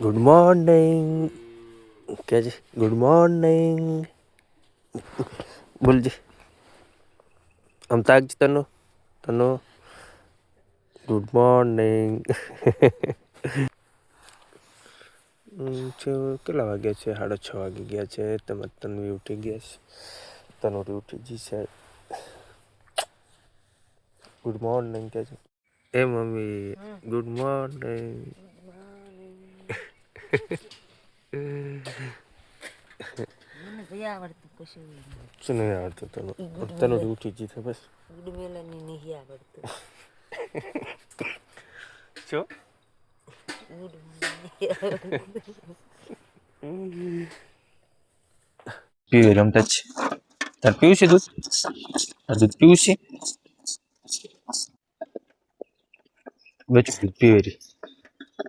Good morning કે છે good morning બોલજે આમ તાકજી તનો ગુડ મોર્નિંગ કેટલા વાગ્યા છે 6:30 વાગી ગયા છે તમે તનવી ઉઠી ગયા છે તનવી ઉઠી ગઈ છે ગુડ મોર્નિંગ કે છે એ મમ્મી ગુડ મોર્નિંગ શું નહીં આવડતું તને ઉઠી ગઈ છે બસ શું પીવે રમતા છે તાર પીવું છે દૂધ દૂધ પીવું છે બચ્ચું દૂધ પીવે રે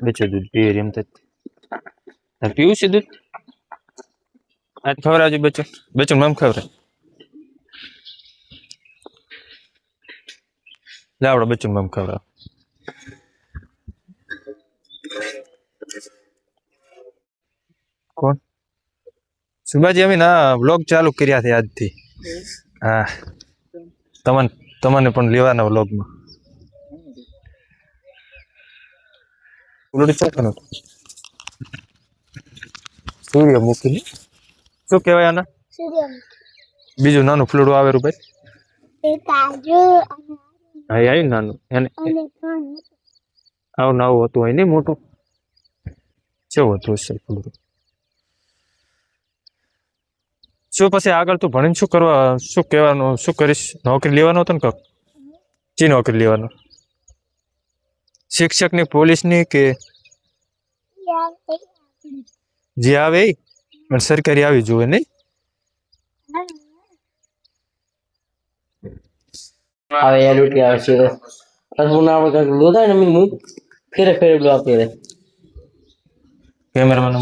બચ્ચું દૂધ પીવે રે રમતા તાર પીવું છે દૂધ આજ ખવડાવજો બચ્ચું બચ્ચું મમ ખવડાવ લાવડો બચ્ચું મમ ખવડાવ કોણ સુભાજી અમે ના વ્લોગ ચાલુ કર્યા છે આજથી હા તમને પણ લેવાના વ્લોગમાં ઉલડી ચાકનો સૂર્ય મૂકીને શું કહેવાય આના બીજું નાનું ફૂલડું આવેલું ભાઈ હા આવ્યું નાનું એને આવું નવું હતું હોય નહીં મોટું કેવું હતું છે ફૂલડું શું પછી આગળ તું ભણીને શું કરવા શું કહેવાનું શું કરીશ નોકરી લેવાનો હતો ને કક શી નોકરી લેવાનો શિક્ષકની પોલીસની કે જે આવે એ પણ સરકારી આવી જોવે નહીં આવે યાર ઉઠી આવે છે હું ના વગર લોદા ને હું ફેરે ફેરે બ્લોક કરે કેમેરામાં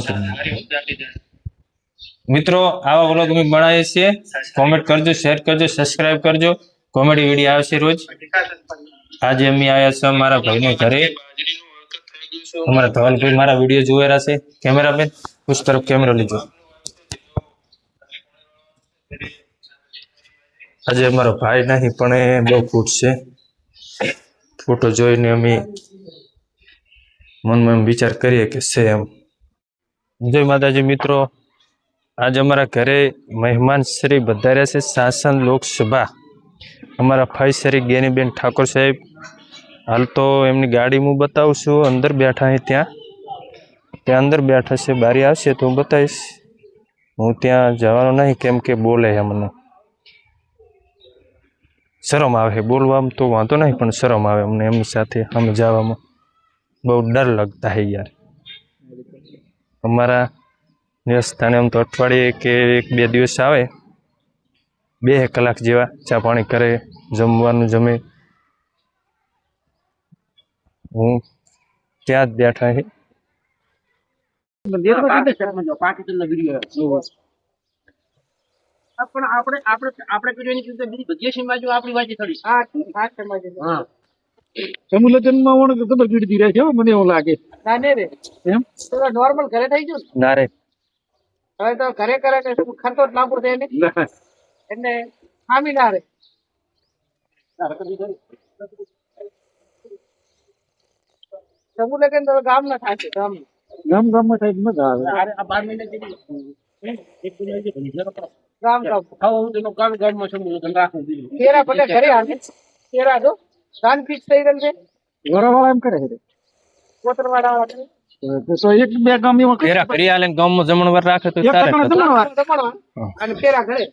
મિત્રો આવા વ્લોગ અમે બનાવીએ છીએ કોમેન્ટ કરજો શેર કરજો સબસ્ક્રાઇબ કરજો કોમેડી વિડીયો આવશે રોજ આજે અમે આવ્યા છે મારા ભાઈને ઘરે અમારા ધવલભાઈ મારા વિડીયો જોઈ રહ્યા છે કેમેરામેન ઉસ તરફ કેમેરો લીધો આજે અમારો ભાઈ નહીં પણ એ બહુ ખુશ છે ફોટો જોઈને અમે મનમાં એમ વિચાર કરીએ કે છે એમ જય માતાજી મિત્રો आज अमरा घरे मेहमान श्री बधार्या से शासन लोकसभा अमरा भाई श्री ज्ञानीबेन ठाकुर साहेब हाल तो एमनी गाड़ी में बताऊँ छू अंदर बैठा है त्या अंदर बैठा से बारी आवशे तो बताईश हूँ त्या जवानो नहीं केम के बोले है मने शरम आवे बोलवामां तो वांधो नहीं पण शरम आवे अमने एमनी साथे हम जावामां बहुत डर लगता है यार अमरा स्थाने आम तो अठवाडिये के 1-2 दिवस आवे 2 कलाक जेवा चा पाणी करे जमवानुं जमे हूँ क्या बैठा है મને એવું લાગે નોર્મલ ઘરે થઈ ગયું ना रे હવે તો ઘરે કરે કે ખર્ચો લાંબો થાય ને એટલે ખામી ના રહે સમૂહ લગન તો ગામ ના થાય ગામમાં થાય મજા આવે આ 12 મહિના જેવી ગામ ખાવું તેનો ગામમાં સમૂહ લગન રાખવું તેરા ભલે ઘરે આવે તેરા તો દાન ફિક્સ થઈ ગયેલ છે વરાવાળા એમ કરે છે કોતરવાળા તો એક બે ગામ એમાં तेरा करियाले गांव में जमणवार राखे तो सारे અને તેરા ઘરે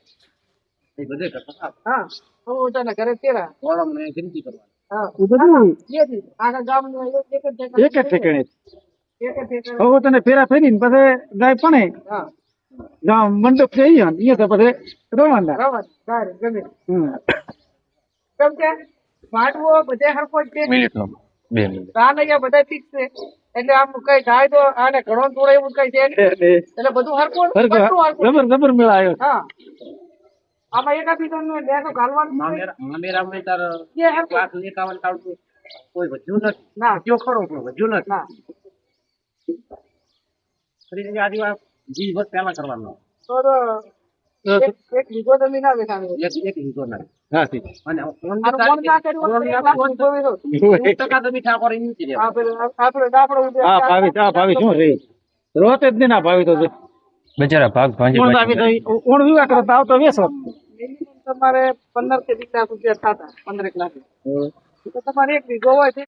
એ બધે કરતા હા હું તને ઘરે તેરા ઓળમ ને ગિનતી કરવા હા એ બધું યે આખા ગામ નો એક જ ઠેકાણે હવે તને ફેરા ફેરીને પછી ગાય પણ હા ગામ મંડપ છે અહીંયા તો પછી રવાના સારું ગમે કેમ કે વાટવો બધે હરખો છે मिनट नो 2 मिनट રાનૈયા બધા ફિક્સ છે એટલે આમ કઈ થાય તો આને ઘણો થોડો એવું કઈ છે એટલે બધું હરખું જબર મેળાયો હા આમાં એકાબીજા ને લેસો ગાલવાનું મામેરા મે તાર ક્લાસ 51 આવતું કોઈ વધ્યું નથી ના કયો ખરો પણ વધ્યું નથી ના તો એક વીઘો જમીન આવે સામે. અને મણ ના કર્યું હોત તો 1 લાખ વીઘો વેચો. આપણે દાખલો બચારા ભાગ ભાંજી મિનિમમ તમારે 15 કે 20 લાખ રૂપિયા થતા 15 લાખ. તો તમારે એક વીઘો હોય છે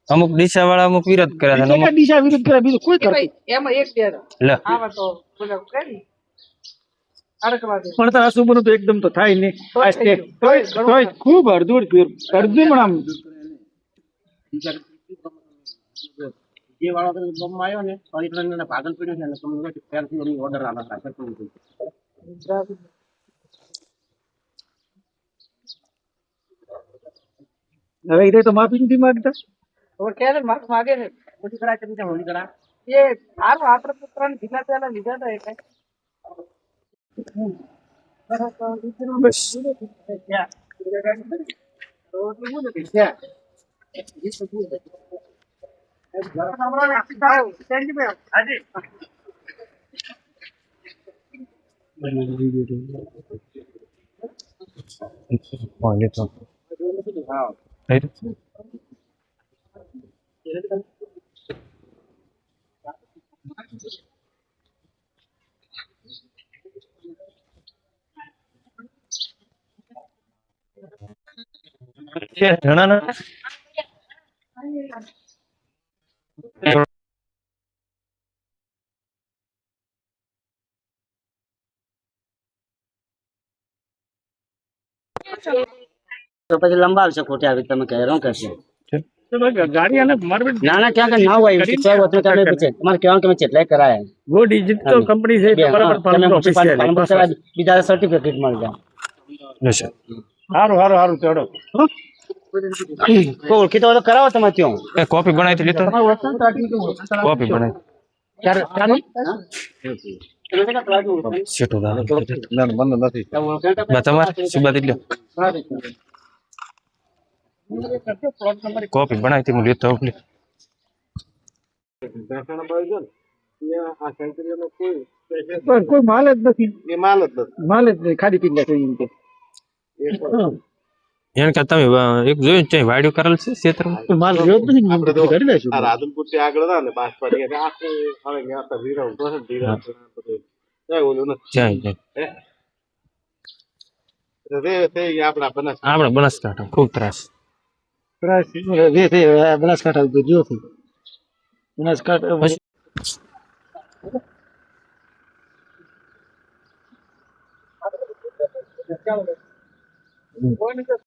અમુક દિશા વાળા અમુક વિરોધ કરે છે અને અમુક એમાં એક બે લે આમાં તો બધા કઈ નહીં. અડકવા દે. એકદમ તો થાય નહીં તોય થઈ ગયું. તોય ઘણું ખૂબ અડધું અડધું પણ આમ હવે એ તો માફી નથી માંગતા હવે ક્યારે માર્ક માગે છે એ સારું આપણે તો 3 જિલ્લા પહેલા લીધા હતા એટલે બસ પાણી તો ઘણા ના તો પછી લંબાવશે ખોટી આવી તમે કહે રહો કહેશે ગાડી અને મારવી ના ના ક્યાં કે ના હોય એવું છે હોતું તમે પૂછે તમારે કહેવાનું કે મેં ચેટલાય કરાય ગો ડિજિટલ કંપની છે બે, બરાબર હા, તમે official પાલનપુર કરાવી દો. બીજા સર્ટિફિકેટ મળી જાય લેશે સારું સારું સારું ચડો કોઈ ઓળખીતો હોય તો કરાવો તમે ત્યાં એ કોપી બનાવી લીધો કોપી બનાવી સીટો દાવ તમારે સુબા દીધો કોપી બનાવી હતી હું લેતો આવું લે. કોઈ માલ જ નથી માલ જ નહીં ખાલી પીલા છે એમ કે એને કે તમે એક જોયું છે વાડ્યું કરેલ છે ક્ષેત્રમાં માલ રહ્યો જ નથી આપણે તો કાઢી લેશું રાધનપુર થી આગળ હતા ને બાસપાડી એટલે આખું હવે ગયા હતા વીરા ઉભો છે ને વીરા ક્યાં ઓલું નથી જાય જાય આપણા બનાસ આપણે બનાસકાંઠા ખૂબ ત્રાસ બનાસકાંઠા જો બનાસકાંઠા પછી